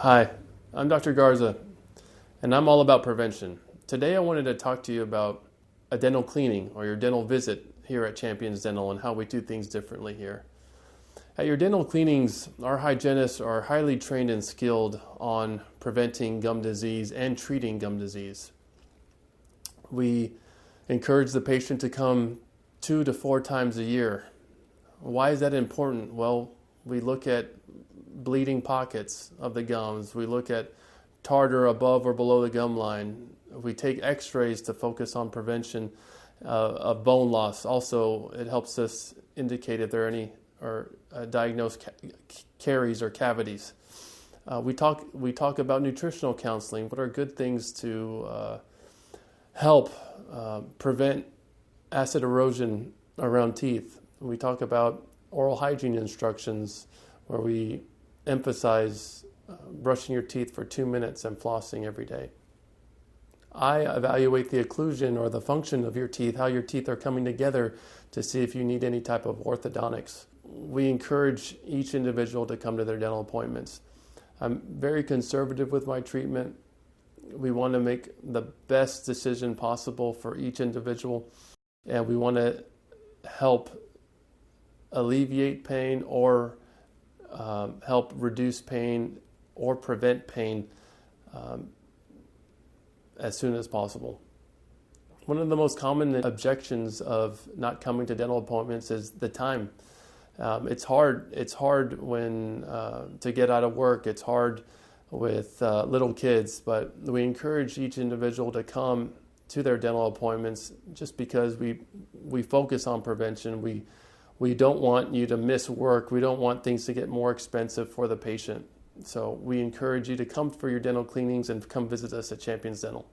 Hi, I'm Dr. Garza, and I'm all about prevention. Today I wanted to talk to you about a dental cleaning or your dental visit here at Champions Dental and how we do things differently here. At your dental cleanings, our hygienists are highly trained and skilled on preventing gum disease and treating gum disease. We encourage the patient to come 2 to 4 times a year. Why is that important? Well, we look at bleeding pockets of the gums. We look at tartar above or below the gum line. We take x-rays to focus on prevention of bone loss. Also, it helps us indicate if there are any or diagnose caries or cavities. We talk about nutritional counseling. What are good things to help prevent acid erosion around teeth? We talk about oral hygiene instructions where we emphasize brushing your teeth for 2 minutes and flossing every day. I evaluate the occlusion or the function of your teeth, how your teeth are coming together to see if you need any type of orthodontics. We encourage each individual to come to their dental appointments. I'm very conservative with my treatment. We want to make the best decision possible for each individual, and we want to help alleviate pain or help reduce pain or prevent pain as soon as possible. One of the most common objections of not coming to dental appointments is the time. It's hard when to get out of work. It's hard with little kids, but we encourage each individual to come to their dental appointments just because we focus on prevention. We don't want you to miss work. We don't want things to get more expensive for the patient. So we encourage you to come for your dental cleanings and come visit us at Champions Dental.